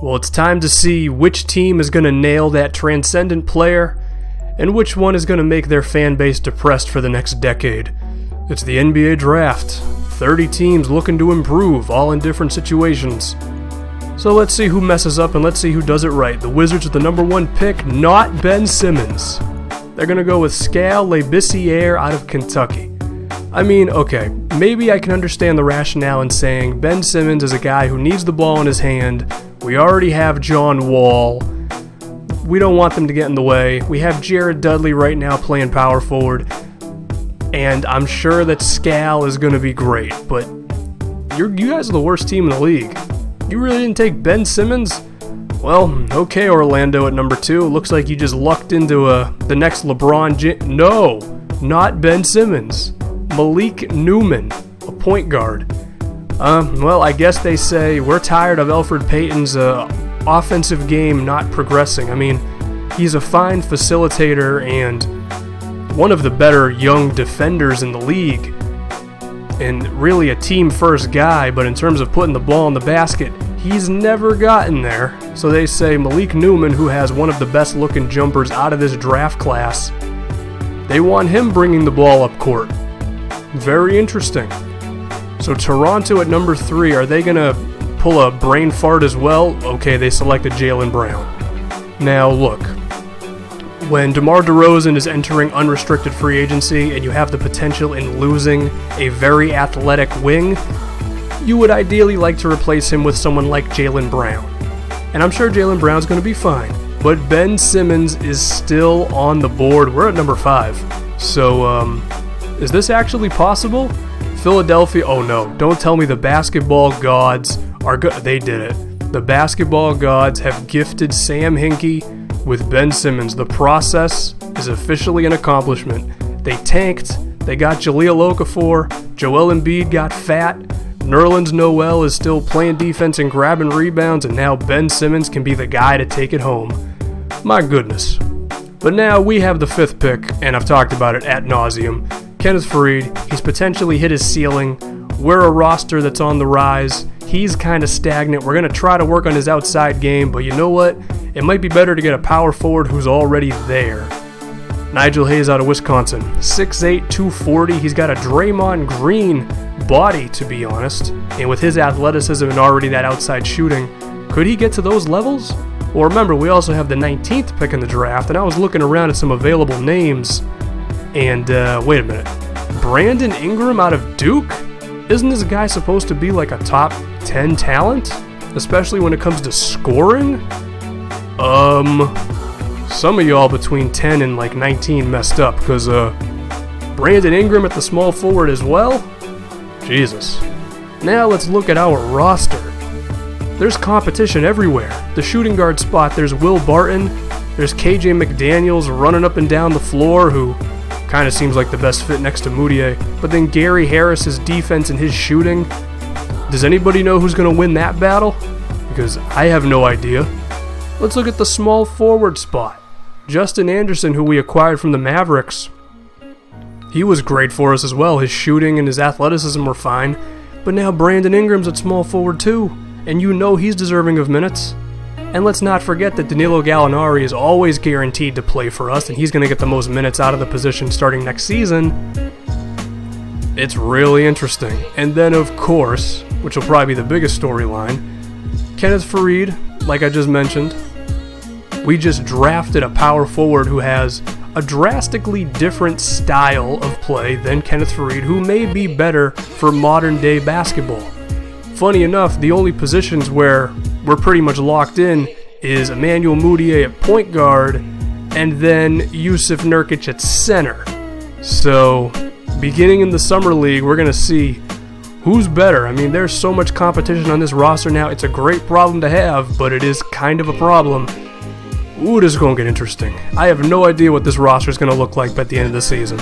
Well, it's time to see which team is going to nail that transcendent player and which one is going to make their fan base depressed for the next decade. It's the NBA Draft. 30 teams looking to improve, all in different situations. So let's see who messes up and let's see who does it right. The Wizards with the number 1 pick, not Ben Simmons. They're going to go with Skal Labissiere out of Kentucky. I mean, okay, maybe I can understand the rationale in saying Ben Simmons is a guy who needs the ball in his hand. We already have John Wall. We don't want them to get in the way. We have Jared Dudley right now playing power forward. And I'm sure that Skal is going to be great, but you guys are the worst team in the league. You really didn't take Ben Simmons? Well, okay, Orlando at number 2. Looks like you just lucked into the next LeBron No, not Ben Simmons. Malik Newman, a point guard. Well, I guess they say we're tired of Elfrid Payton's offensive game not progressing. I mean, he's a fine facilitator and one of the better young defenders in the league, and really a team-first guy, but in terms of putting the ball in the basket, he's never gotten there. So they say Malik Newman, who has one of the best-looking jumpers out of this draft class, they want him bringing the ball up court. Very interesting. So Toronto at number 3, are they going to pull a brain fart as well? Okay, they selected Jaylen Brown. Now look, when DeMar DeRozan is entering unrestricted free agency and you have the potential in losing a very athletic wing, you would ideally like to replace him with someone like Jaylen Brown. And I'm sure Jaylen Brown's going to be fine. But Ben Simmons is still on the board. We're at number 5. So, is this actually possible? Philadelphia, oh no, don't tell me the basketball gods are good. They did it. The basketball gods have gifted Sam Hinkie with Ben Simmons. The process is officially an accomplishment. They tanked. They got Jahlil Okafor. Joel Embiid got fat. Nerlens Noel is still playing defense and grabbing rebounds, and now Ben Simmons can be the guy to take it home. My goodness. But now we have the 5th pick, and I've talked about it ad nauseum. Kenneth Faried, he's potentially hit his ceiling. We're a roster that's on the rise. He's kind of stagnant. We're going to try to work on his outside game, but you know what? It might be better to get a power forward who's already there. Nigel Hayes out of Wisconsin, 6'8", 240. He's got a Draymond Green body, to be honest. And with his athleticism and already that outside shooting, could he get to those levels? Well, remember, we also have the 19th pick in the draft, and I was looking around at some available names. And, wait a minute. Brandon Ingram out of Duke? Isn't this guy supposed to be like a top 10 talent? Especially when it comes to scoring? Some of y'all between 10 and like 19 messed up, because, Brandon Ingram at the small forward as well? Jesus. Now let's look at our roster. There's competition everywhere. The shooting guard spot, there's Will Barton. There's KJ McDaniels running up and down the floor, who kind of seems like the best fit next to Moutier. But then Gary Harris's defense and his shooting. Does anybody know who's going to win that battle? Because I have no idea. Let's look at the small forward spot. Justin Anderson, who we acquired from the Mavericks. He was great for us as well. His shooting and his athleticism were fine. But now Brandon Ingram's at small forward too. And you know he's deserving of minutes. And let's not forget that Danilo Gallinari is always guaranteed to play for us, and he's going to get the most minutes out of the position starting next season. It's really interesting. And then, of course, which will probably be the biggest storyline, Kenneth Faried, like I just mentioned. We just drafted a power forward who has a drastically different style of play than Kenneth Faried, who may be better for modern-day basketball. Funny enough, the only positions where we're pretty much locked in is Emmanuel Mudiay at point guard and then Jusuf Nurkic at center. So, beginning in the Summer League, we're going to see who's better. I mean, there's so much competition on this roster now. It's a great problem to have, but it is kind of a problem. Ooh, this is going to get interesting. I have no idea what this roster is going to look like by the end of the season.